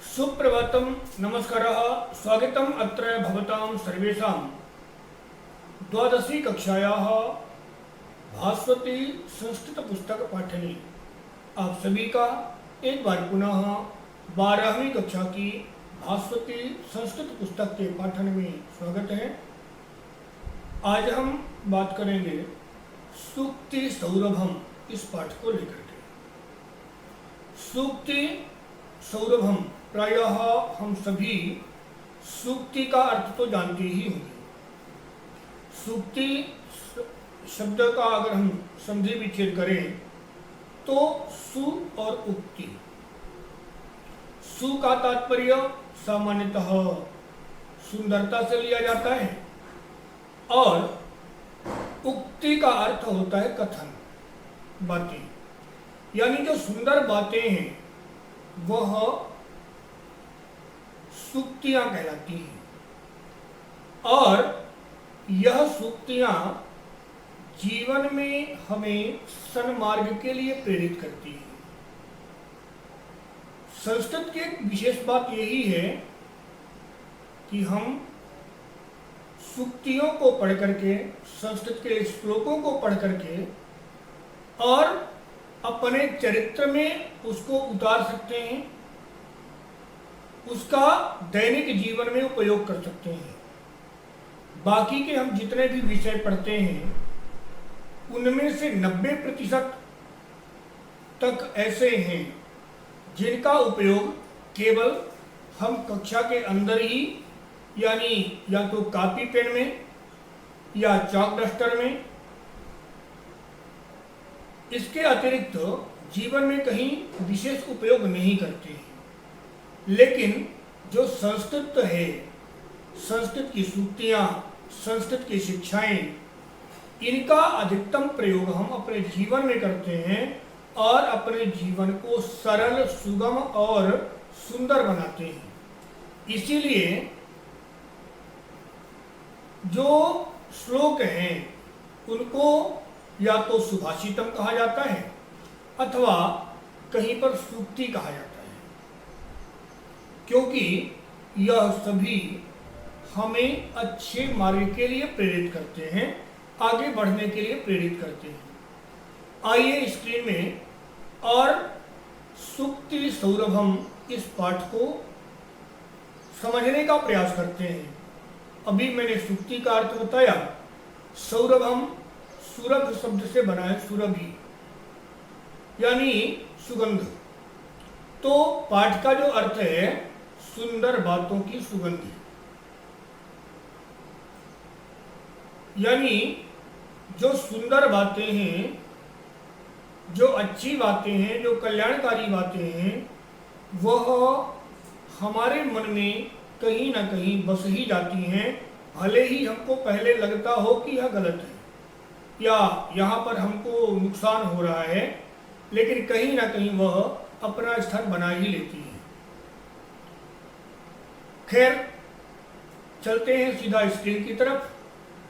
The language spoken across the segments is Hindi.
सुप्रभातं नमस्कारः स्वागतम् अत्र भवतां सर्वेषां द्वादशी कक्षायाः भास्वती संस्कृत पुस्तक पाठने आप सभी का एक बार पुनः 12वीं कक्षा की भास्वती संस्कृत पुस्तक के पाठन में स्वागत है। आज हम बात करेंगे सूक्ति सौरभम इस पाठ को लेकर के। सूक्ति सौरभम प्रायः हम सभी सूक्ति का अर्थ तो जानते ही होंगे। सूक्ति शब्द का अगर हम संधि विच्छेद करें तो सु और उक्ति। सु का तात्पर्य सामान्यतः सुंदरता से लिया जाता है और उक्ति का अर्थ होता है कथन, बातें। यानी जो सुंदर बातें हैं वह सूक्तियां कहलाती हैं और यह सूक्तियां जीवन में हमें सन्मार्ग के लिए प्रेरित करती हैं। संस्कृत की एक विशेष बात यही है कि हम सूक्तियों को पढ़ करके, संस्कृत के श्लोकों को पढ़ करके और अपने चरित्र में उसको उतार सकते हैं, उसका दैनिक जीवन में उपयोग कर सकते हैं। बाकी के हम जितने भी विषय पढ़ते हैं उनमें से 90% तक ऐसे हैं जिनका उपयोग केवल हम कक्षा के अंदर ही, यानी या तो कॉपी पेन में या चॉक डस्टर में, इसके अतिरिक्त जीवन में कहीं विशेष उपयोग नहीं करते हैं। लेकिन जो संस्कृत है, संस्कृत की सूक्तियाँ, संस्कृत की शिक्षाएं, इनका अधिकतम प्रयोग हम अपने जीवन में करते हैं और अपने जीवन को सरल, सुगम और सुंदर बनाते हैं। इसीलिए जो श्लोक हैं उनको या तो सुभाषितम कहा जाता है अथवा कहीं पर सूक्ति कहा जाता है, क्योंकि यह सभी हमें अच्छे मार्ग के लिए प्रेरित करते हैं, आगे बढ़ने के लिए प्रेरित करते हैं। आइए स्क्रीन में और सूक्ति सौरभम इस पाठ को समझने का प्रयास करते हैं। अभी मैंने सूक्ति का अर्थ बताया। सौरभम सुरभ शब्द से बना है, सुरभि यानी सुगंध। तो पाठ का जो अर्थ है सुंदर बातों की सुगंध, यानी जो सुंदर बातें हैं, जो अच्छी बातें हैं, जो कल्याणकारी बातें हैं, वह हमारे मन में कहीं ना कहीं बस ही जाती हैं। भले ही हमको पहले लगता हो कि यह गलत है या यहाँ पर हमको नुकसान हो रहा है, लेकिन कहीं ना कहीं वह अपना स्थान बना ही लेती है। खैर, चलते हैं सीधा स्क्रीन की तरफ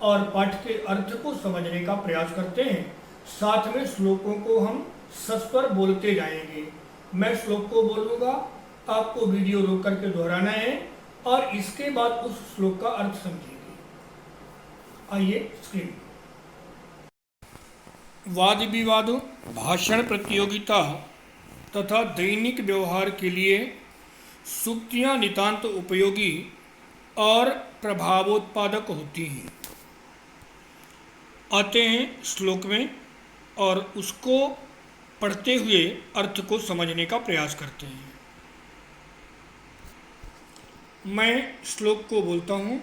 और पाठ के अर्थ को समझने का प्रयास करते हैं। साथ में श्लोकों को हम सस्वर बोलते जाएंगे। मैं श्लोक को बोलूँगा, आपको वीडियो रोक करके दोहराना है और इसके बाद उस श्लोक का अर्थ समझेंगे। आइए स्क्रीन। वाद विवाद, भाषण प्रतियोगिता तथा दैनिक व्यवहार के लिए सूक्तियाँ नितांत उपयोगी और प्रभावोत्पादक होती हैं। आते हैं श्लोक में और उसको पढ़ते हुए अर्थ को समझने का प्रयास करते हैं। मैं श्लोक को बोलता हूँ,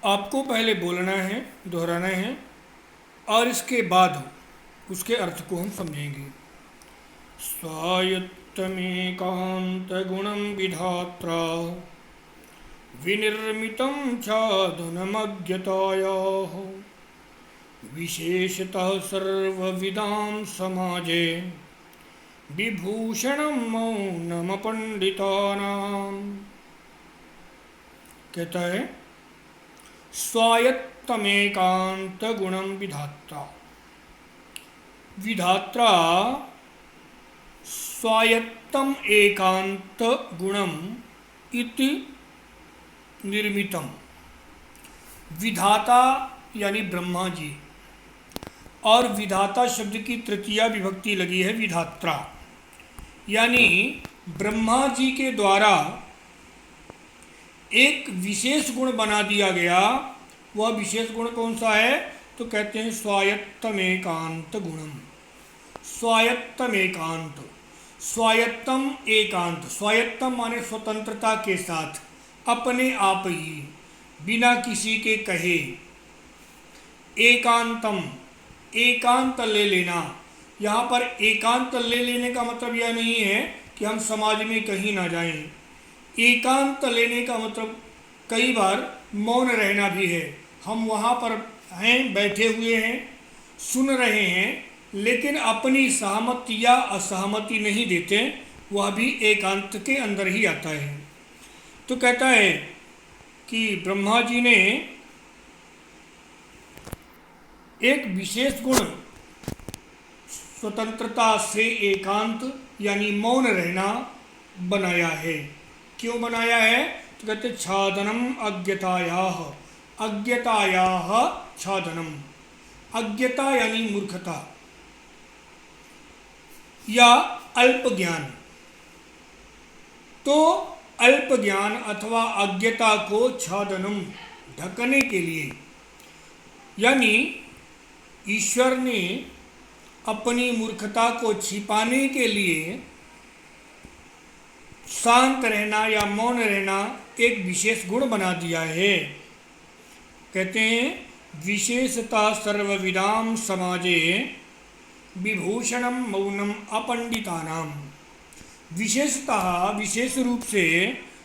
आपको पहले बोलना है, दोहराना है और इसके बाद उसके अर्थ को हम समझेंगे। स्वायत्तमेकांत गुणं विधात्रा विनिर्मितं चाधुनमज्ञतायाः विशेषतः सर्वविदां समाजे विभूषणं मौनमपण्डितानां। कहता है स्वायत्तमेकांत गुणं विधात्रा। विधात्रा स्वायत्तम एकांत गुणम इति निर्मितम। विधाता यानी ब्रह्मा जी, और विधाता शब्द की तृतीया विभक्ति लगी है विधात्रा, यानी ब्रह्मा जी के द्वारा एक विशेष गुण बना दिया गया। वह विशेष गुण कौन सा है? तो कहते हैं स्वायत्तम एकांत गुणम। स्वायत्तम एकांत, स्वायत्तम एकांत, स्वायत्तम माने स्वतंत्रता के साथ, अपने आप ही, बिना किसी के कहे। एकांतम, एकांत ले लेना। यहाँ पर एकांत ले लेने का मतलब यह नहीं है कि हम समाज में कहीं ना जाएं। एकांत लेने का मतलब कई बार मौन रहना भी है। हम वहाँ पर हैं, बैठे हुए हैं, सुन रहे हैं, लेकिन अपनी सहमति या असहमति नहीं देते, वह भी एकांत के अंदर ही आता है। तो कहता है कि ब्रह्मा जी ने एक विशेष गुण स्वतंत्रता से एकांत यानी मौन रहना बनाया है। क्यों बनाया है? तो कहते छादनम अज्ञतायाः, अज्ञतायाः छादनम। अज्ञता यानी मूर्खता या अल्प ज्ञान। तो अल्प ज्ञान अथवा अज्ञता को छादनम, ढकने के लिए, यानी ईश्वर ने अपनी मूर्खता को छिपाने के लिए शांत रहना या मौन रहना एक विशेष गुण बना दिया है। कहते हैं विशेषता सर्वविदाम समाजे विभूषणम मौनम अपंडितानाम। विशेषतः, विशेष रूप से,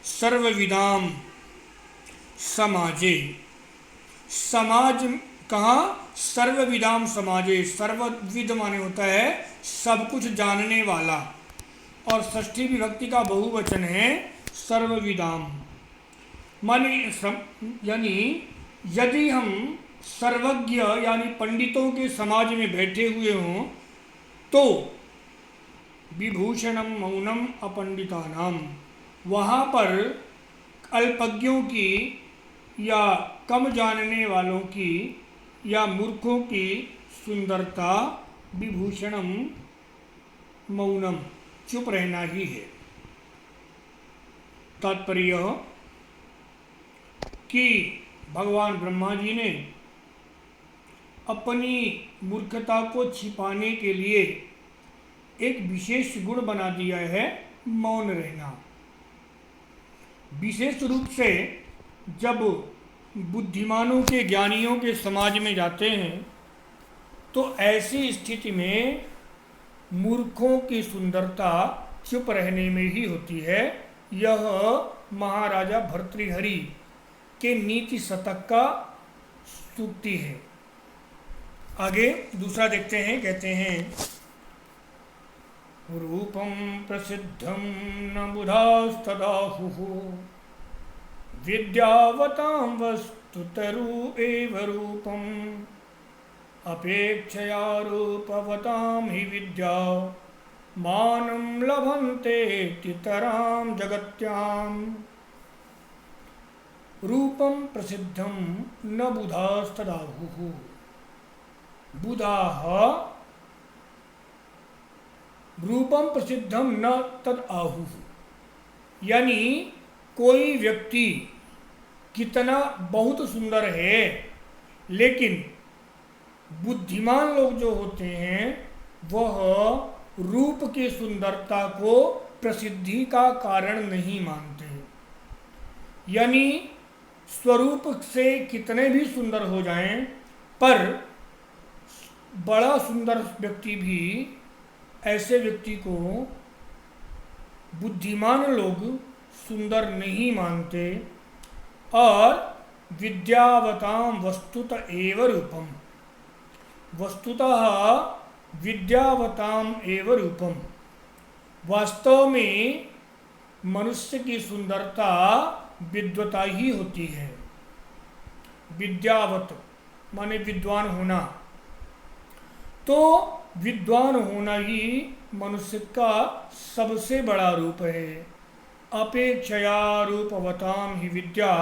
सर्वविदाम समाजे, समाज कहाँ? सर्वविदाम समाजे। सर्वविद माने होता है सब कुछ जानने वाला, और षष्ठी विभक्ति का बहुवचन है सर्वविदाम। माने यानी यदि हम सर्वज्ञ यानी पंडितों के समाज में बैठे हुए हों तो विभूषणम मौनम अपंडितानाम, वहाँ पर अल्पज्ञों की या कम जानने वालों की या मूर्खों की सुंदरता विभूषणम मौनम, चुप रहना ही है। तात्पर्य कि भगवान ब्रह्मा जी ने अपनी मूर्खता को छिपाने के लिए एक विशेष गुण बना दिया है, मौन रहना। विशेष रूप से जब बुद्धिमानों के, ज्ञानियों के समाज में जाते हैं तो ऐसी स्थिति में मूर्खों की सुंदरता चुप रहने में ही होती है। यह महाराजा भर्तृहरि के नीति शतक का सूक्ति है। आगे दूसरा देखते हैं। कहते हैं रूपम प्रसिद्धम न बुधास्तदाहुः विद्यावतां वस्तुतरु एव रूपम अपेक्षया रूपवतां हि विद्या मानं लभन्ते तितरां जगत्याम्। रूपम प्रसिद्धम न बुधास्तदाहुः, बुधाः रूपम प्रसिद्धम न तद आहुः, यानी कोई व्यक्ति कितना बहुत सुंदर है, लेकिन बुद्धिमान लोग जो होते हैं वह रूप की सुंदरता को प्रसिद्धि का कारण नहीं मानते। यानी स्वरूप से कितने भी सुंदर हो जाएं, पर बड़ा सुंदर व्यक्ति भी ऐसे व्यक्ति को बुद्धिमान लोग सुंदर नहीं मानते। और विद्यावतां वस्तुत एव रूपम, वस्तुतः विद्यावतां एव रूपम, वास्तव में मनुष्य की सुंदरता विद्वता ही होती है। विद्यावत माने विद्वान होना, तो विद्वान होना ही मनुष्य का सबसे बड़ा रूप है। अपेक्षया रूपवताम ही विद्या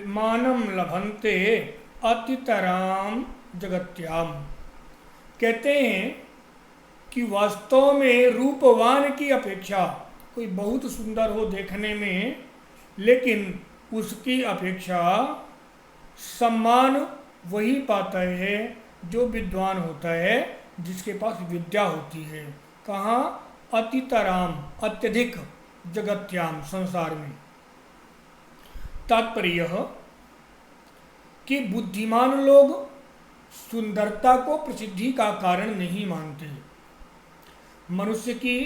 मानम लभन्ते अतितराम जगत्याम। कहते हैं कि वास्तव में रूपवान की अपेक्षा, कोई बहुत सुंदर हो देखने में, लेकिन उसकी अपेक्षा सम्मान वही पाता है जो विद्वान होता है, जिसके पास विद्या होती है। कहाँ? अतितराम, अत्यधिक, जगत्याम, संसार में। तात्पर्य यह कि बुद्धिमान लोग सुंदरता को प्रसिद्धि का कारण नहीं मानते। मनुष्य की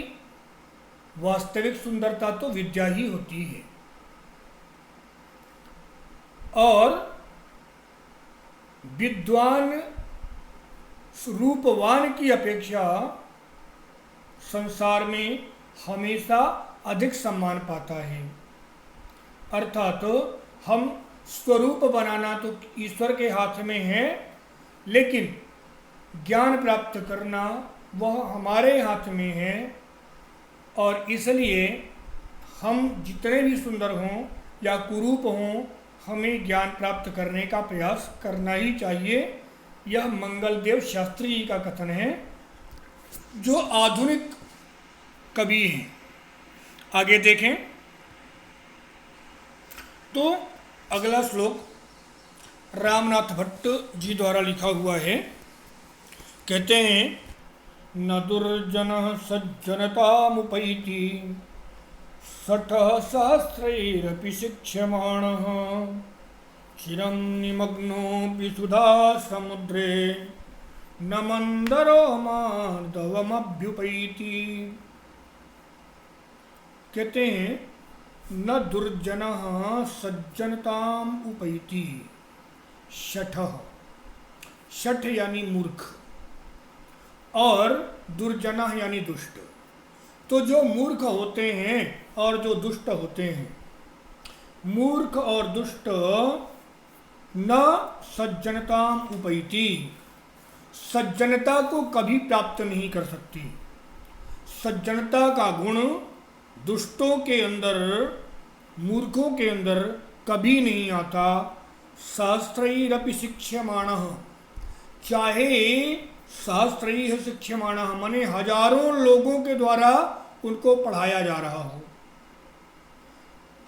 वास्तविक सुंदरता तो विद्या ही होती है। और विद्वान रूपवान की अपेक्षा संसार में हमेशा अधिक सम्मान पाता है। अर्थात हम स्वरूप बनाना तो ईश्वर के हाथ में है, लेकिन ज्ञान प्राप्त करना वह हमारे हाथ में है। और इसलिए हम जितने भी सुंदर हों या कुरूप हों, हमें ज्ञान प्राप्त करने का प्रयास करना ही चाहिए। यह मंगलदेव शास्त्री जी का कथन है, जो आधुनिक कवि हैं। आगे देखें तो अगला श्लोक रामनाथ भट्ट जी द्वारा लिखा हुआ है। कहते हैं, न दुर्जनः सज्जनतामुपैति शठः सहस्रैरपि शिक्ष्यमाणः चिरं निमग्नोऽपि सुधा समुद्रे न मंदरो माधवमभ्युपैति। कहते हैं, न दुर्जनः सज्जनताम उपैति। शठः, शठ यानी मूर्ख, और दुर्जनः यानी दुष्ट। तो जो मूर्ख होते हैं और जो दुष्ट होते हैं, मूर्ख और दुष्ट न सज्जनताम उपैति, सज्जनता को कभी प्राप्त नहीं कर सकती। सज्जनता का गुण दुष्टों के अंदर, मूर्खों के अंदर कभी नहीं आता। सहस्रैरपि शिक्ष्यमाणः, चाहे सहस्रैः शिक्ष्यमाणः माने हजारों लोगों के द्वारा उनको पढ़ाया जा रहा हो,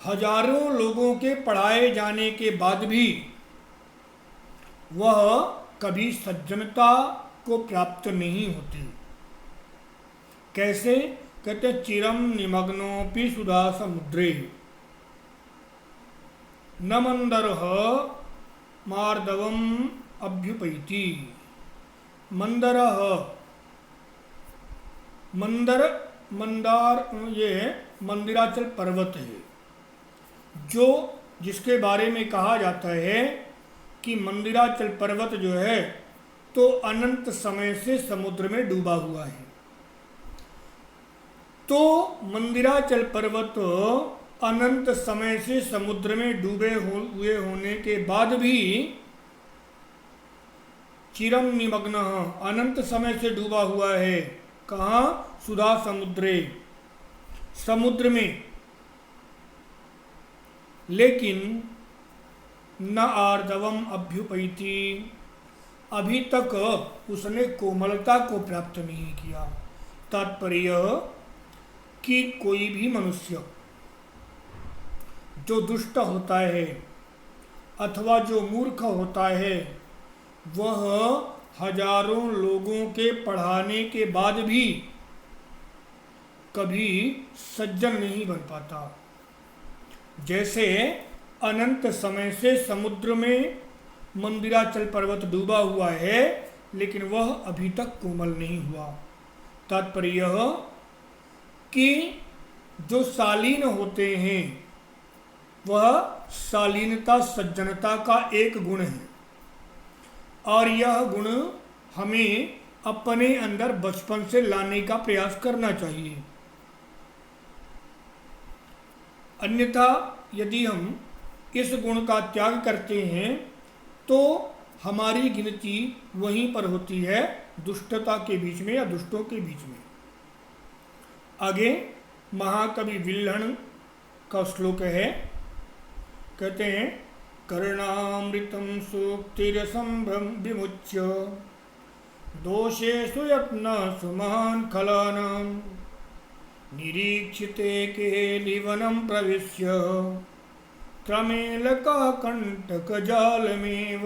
हजारों लोगों के पढ़ाए जाने के बाद भी वह कभी सज्जनता को प्राप्त नहीं होती। कैसे? कहते चिरम निमग्नोपि सुधा समुद्रे न मंदरः मार्दवम अभ्युपैति। मंदरः, मंदार ये मंदिराचल पर्वत है, जो जिसके बारे में कहा जाता है कि मंदिराचल पर्वत जो है तो अनंत समय से समुद्र में डूबा हुआ है। तो मंदिराचल पर्वत अनंत समय से समुद्र में डूबे हुए होने के बाद भी चिरम निमग्न, अनंत समय से डूबा हुआ है। कहाँ? सुधा समुद्रे, समुद्र में। लेकिन न आर्दवम अभ्युपैति, अभी तक उसने कोमलता को प्राप्त नहीं किया। तात्पर्य कि कोई भी मनुष्य जो दुष्ट होता है अथवा जो मूर्ख होता है, वह हजारों लोगों के पढ़ाने के बाद भी कभी सज्जन नहीं बन पाता। जैसे अनंत समय से समुद्र में मंदिराचल पर्वत डूबा हुआ है, लेकिन वह अभी तक कोमल नहीं हुआ। तात्पर्य यह कि जो शालीन होते हैं, वह शालीनता सज्जनता का एक गुण है, और यह गुण हमें अपने अंदर बचपन से लाने का प्रयास करना चाहिए। अन्यथा यदि हम इस गुण का त्याग करते हैं तो हमारी गिनती वहीं पर होती है दुष्टता के बीच में या दुष्टों के बीच में। आगे महाकवि विल्हण का श्लोक है, कहते हैं कर्णामृतम सूक्तिरसं विमुच्य दोषेषु यत्न सुमान खलानां निरीक्षिते केलिवनं प्रविश्य क्रमेलकः कंटकजालमेव।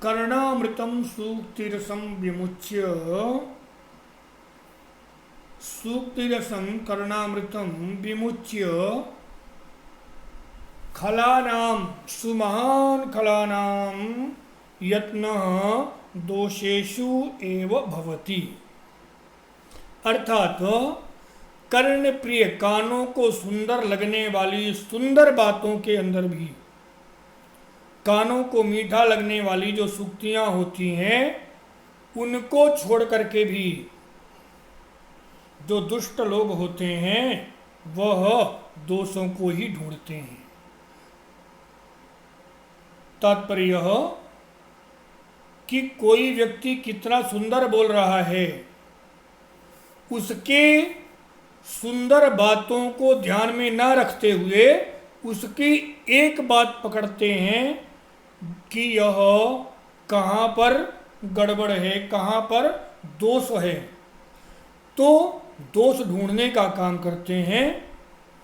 कर्णामृतम सूक्तिरसं विमुच्य, सूक्तिरसं कर्णामृतम विमुच्य खलानाम सुमहान खलानाम यत्नः दोषेषु एव भवति। अर्थात कर्ण प्रिय कानों को सुंदर लगने वाली सुंदर बातों के अंदर भी, कानों को मीठा लगने वाली जो सूक्तियां होती हैं उनको छोड़ करके भी जो दुष्ट लोग होते हैं वह दोषों को ही ढूंढते हैं। तात्पर्य यह कि कोई व्यक्ति कितना सुंदर बोल रहा है, उसके सुंदर बातों को ध्यान में ना रखते हुए उसकी एक बात पकड़ते हैं कि यह कहाँ पर गड़बड़ है, कहाँ पर दोष है, तो दोष ढूंढने का काम करते हैं।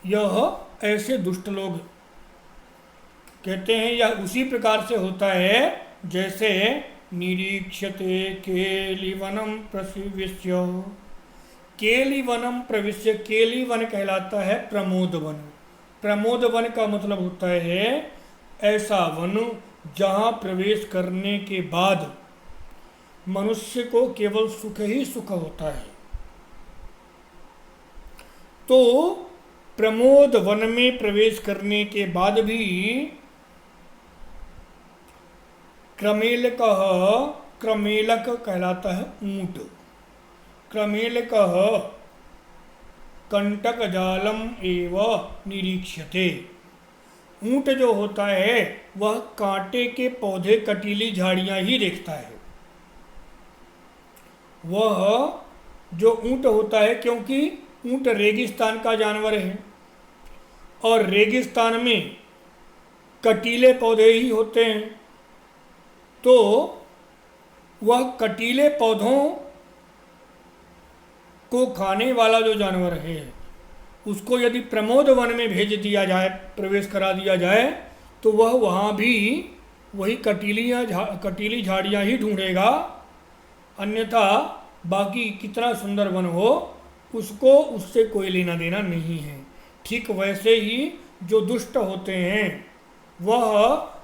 यह ऐसे दुष्ट लोग कहते हैं। यह उसी प्रकार से होता है जैसे निरीक्षते केलिवनम प्रविश्य, केलिवनम प्रविश्य, केलिवन कहलाता है प्रमोद वन। प्रमोद वन का मतलब होता है ऐसा वन जहाँ प्रवेश करने के बाद मनुष्य को केवल सुख ही सुख होता है। तो प्रमोद वन में प्रवेश करने के बाद भी क्रमेलकः, क्रमेलक कहलाता है ऊंट, क्रमेलकः कंटक जालम एव निरीक्षते। ऊंट जो होता है वह कांटे के पौधे कटीली झाड़ियां ही देखता है। वह जो ऊंट होता है, क्योंकि ऊंट रेगिस्तान का जानवर है और रेगिस्तान में कटीले पौधे ही होते हैं, तो वह कटीले पौधों को खाने वाला जो जानवर है उसको यदि प्रमोद वन में भेज दिया जाए, प्रवेश करा दिया जाए, तो वह वहाँ भी वही कटीली झाड़ियाँ ही ढूंढेगा। अन्यथा बाकी कितना सुंदर वन हो उसको उससे कोई लेना देना नहीं है। ठीक वैसे ही जो दुष्ट होते हैं वह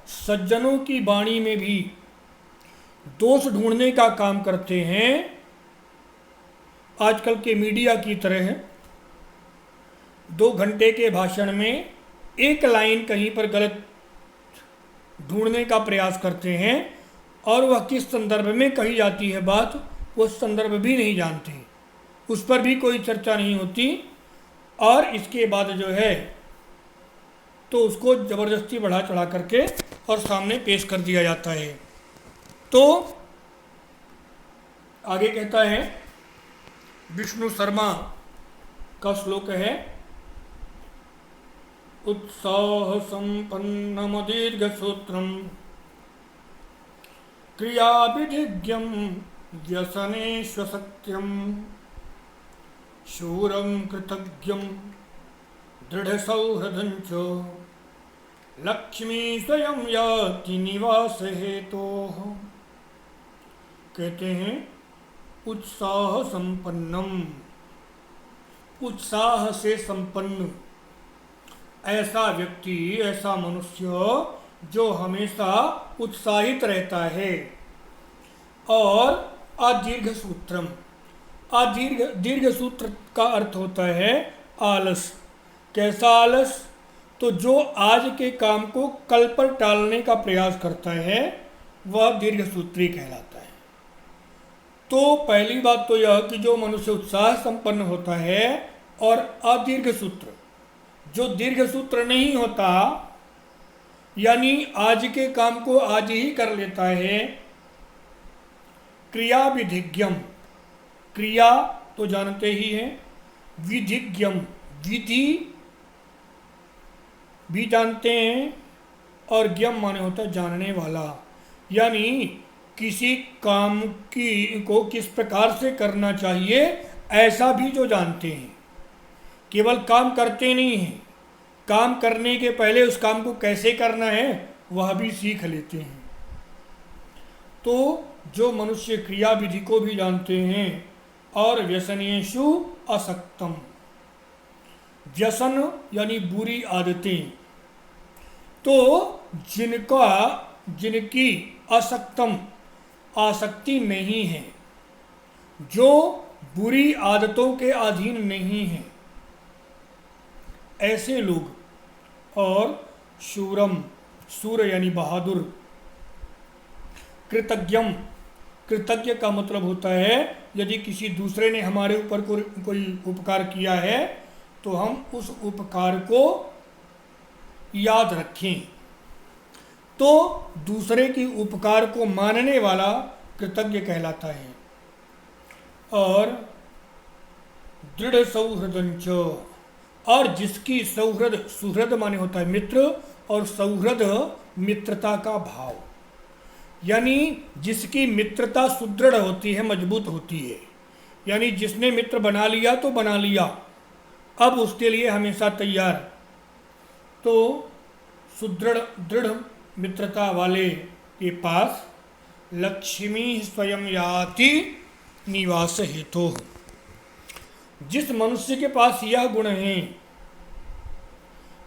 सज्जनों की वाणी में भी दोष ढूंढने का काम करते हैं। आजकल के मीडिया की तरह 2 घंटे के भाषण में एक लाइन कहीं पर गलत ढूंढने का प्रयास करते हैं और वह किस संदर्भ में कही जाती है बात, वो संदर्भ भी नहीं जानते, उस पर भी कोई चर्चा नहीं होती और इसके बाद जो है तो उसको ज़बरदस्ती बढ़ा चढ़ा करके और सामने पेश कर दिया जाता है। तो आगे कहता है विष्णु शर्मा का श्लोक है, उत्साह संपन्नम दीर्घ सूत्रम क्रियाभिधिज्ञम व्यसनेश्वसत्यम शूरं कृतज्ञं दृढ़सौहृदञ्च लक्ष्मी स्वयं याति निवास हेतोः। कहते हैं उत्साह संपन्नम, उत्साह से संपन्न ऐसा व्यक्ति, ऐसा मनुष्य जो हमेशा उत्साहित रहता है। और अदीर्घ सूत्रम, दीर्घ सूत्र का अर्थ होता है आलस। कैसा आलस? तो जो आज के काम को कल पर टालने का प्रयास करता है वह दीर्घ सूत्री कहलाता है। तो पहली बात तो यह कि जो मनुष्य उत्साह संपन्न होता है, और अदीर्घ सूत्र जो दीर्घ सूत्र नहीं होता, यानी आज के काम को आज ही कर लेता है, क्रिया विधिज्ञम, क्रिया तो जानते ही हैं, विधिज्ञम विधि भी जानते हैं, और ज्ञम माने होता है जानने वाला, यानी किसी काम को किस प्रकार से करना चाहिए ऐसा भी जो जानते हैं। केवल काम करते नहीं हैं, काम करने के पहले उस काम को कैसे करना है वह भी सीख लेते हैं। तो जो मनुष्य क्रिया विधि को भी जानते हैं और व्यसनेषु असक्तम, व्यसन यानी बुरी आदतें, तो जिनकी असक्तम आसक्ति नहीं है, जो बुरी आदतों के अधीन नहीं है, ऐसे लोग, और शूरम शूर यानी बहादुर, कृतज्ञम कृतज्ञ का मतलब होता है यदि किसी दूसरे ने हमारे ऊपर कोई उपकार किया है तो हम उस उपकार को याद रखें, तो दूसरे की उपकार को मानने वाला कृतज्ञ कहलाता है। और दृढ़ सौहृदंच, और जिसकी सौहृद, सुहृद माने होता है मित्र, और सौहृद मित्रता का भाव, यानी जिसकी मित्रता सुदृढ़ होती है, मजबूत होती है, यानी जिसने मित्र बना लिया तो बना लिया, अब उसके लिए हमेशा तैयार। तो दृढ़ मित्रता वाले के पास लक्ष्मी स्वयं याति निवास हेतु, जिस मनुष्य के पास यह गुण है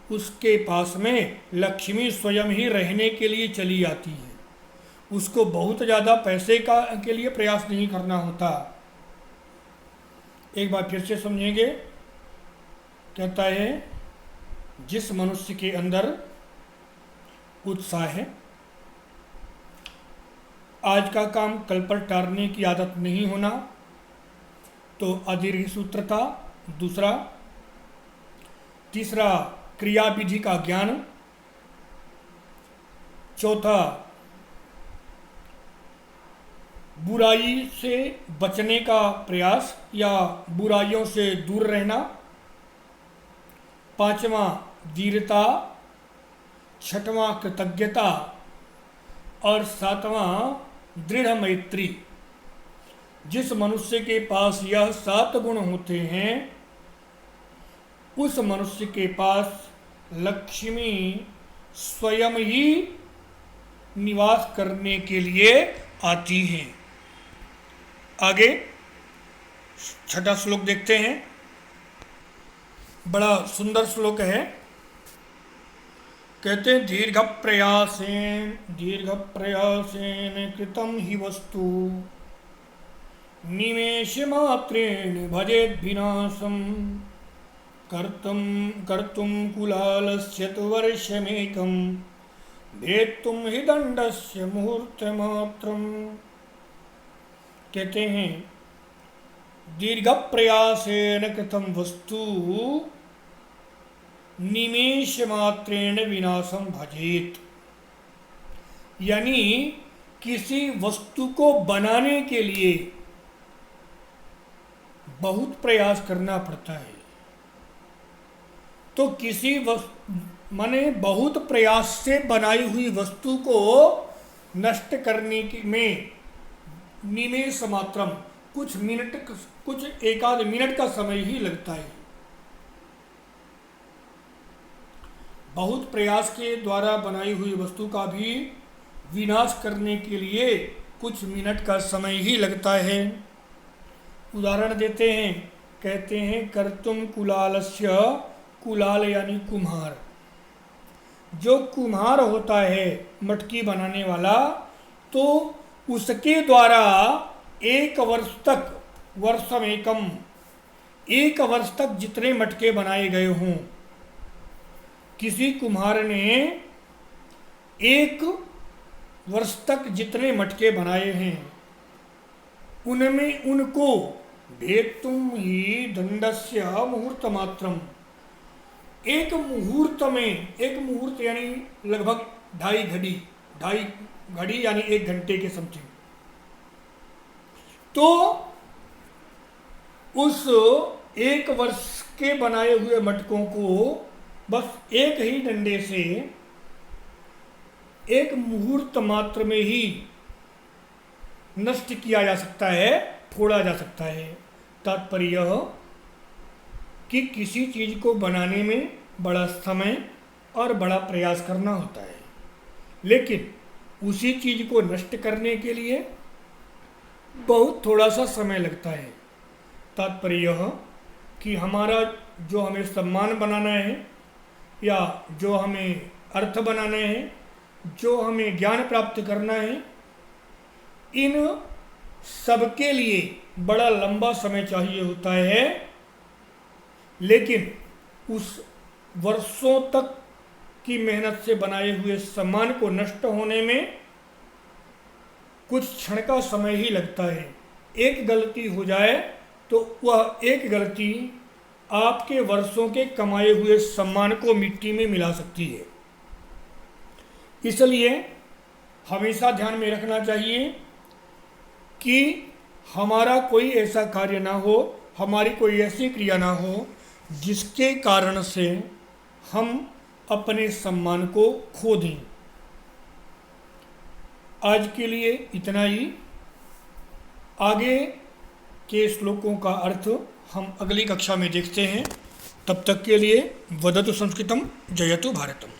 उसके पास में लक्ष्मी स्वयं ही रहने के लिए चली आती है, उसको बहुत ज़्यादा पैसे के लिए प्रयास नहीं करना होता। एक बार फिर से समझेंगे, कहता है जिस मनुष्य के अंदर उत्साह है, आज का काम कल पर टालने की आदत नहीं होना, तो अदीर्घ सूत्रता दूसरा, तीसरा क्रिया विधि का ज्ञान, चौथा बुराई से बचने का प्रयास या बुराइयों से दूर रहना, पांचवा धीरता, छठवां कृतज्ञता, और सातवां दृढ़ मैत्री। जिस मनुष्य के पास यह 7 गुण होते हैं उस मनुष्य के पास लक्ष्मी स्वयं ही निवास करने के लिए आती है। आगे 6ठा श्लोक देखते हैं, बड़ा सुंदर श्लोक है। कहते हैं दीर्घ प्रयासेन कृतं हि वस्तु निमेष मात्रेण भजेद् विनाशं कर्तुं कुलालस्य तु वर्षमेकं भेत्तुं हि दण्डस्य मुहूर्तमात्रम्। कहते हैं दीर्घ प्रयासेन कृतं वस्तु निमेष मात्रेण विनाशम भजेत, यानी किसी वस्तु को बनाने के लिए बहुत प्रयास करना पड़ता है, तो किसी माने बहुत प्रयास से बनाई हुई वस्तु को नष्ट करने में निमेष मात्रम कुछ एकाध मिनट का समय ही लगता है। बहुत प्रयास के द्वारा बनाई हुई वस्तु का भी विनाश करने के लिए कुछ मिनट का समय ही लगता है। उदाहरण देते हैं, कहते हैं कर्तुम कुलालस्य, कुलाल यानी कुम्हार, जो कुम्हार होता है मटकी बनाने वाला, तो उसके द्वारा एक वर्ष तक जितने मटके बनाए गए हों, किसी कुम्हार ने 1 वर्ष तक जितने मटके बनाए हैं उनमें उनको भेत्तुं हि दण्डस्य मुहूर्त मात्रम, एक मुहूर्त यानी लगभग 2.5 घड़ी यानी 1 घंटे के समथिंग, तो उस 1 वर्ष के बनाए हुए मटकों को बस एक ही डंडे से एक मुहूर्त मात्र में ही नष्ट किया जा सकता है, फोड़ा जा सकता है। तात्पर्य यह कि किसी चीज़ को बनाने में बड़ा समय और बड़ा प्रयास करना होता है, लेकिन उसी चीज़ को नष्ट करने के लिए बहुत थोड़ा सा समय लगता है। तात्पर्य यह कि हमारा जो हमें सम्मान बनाना है या जो हमें अर्थ बनाना है, जो हमें ज्ञान प्राप्त करना है, इन सबके लिए बड़ा लंबा समय चाहिए होता है, लेकिन उस वर्षों तक की मेहनत से बनाए हुए सम्मान को नष्ट होने में कुछ क्षण का समय ही लगता है। एक गलती हो जाए तो वह एक गलती आपके वर्षों के कमाए हुए सम्मान को मिट्टी में मिला सकती है। इसलिए हमेशा ध्यान में रखना चाहिए कि हमारा कोई ऐसा कार्य ना हो, हमारी कोई ऐसी क्रिया ना हो जिसके कारण से हम अपने सम्मान को खो दें। आज के लिए इतना ही। आगे के श्लोकों का अर्थ हम अगली कक्षा में देखते हैं। तब तक के लिए वदतु संस्कृतम जयतु भारतम।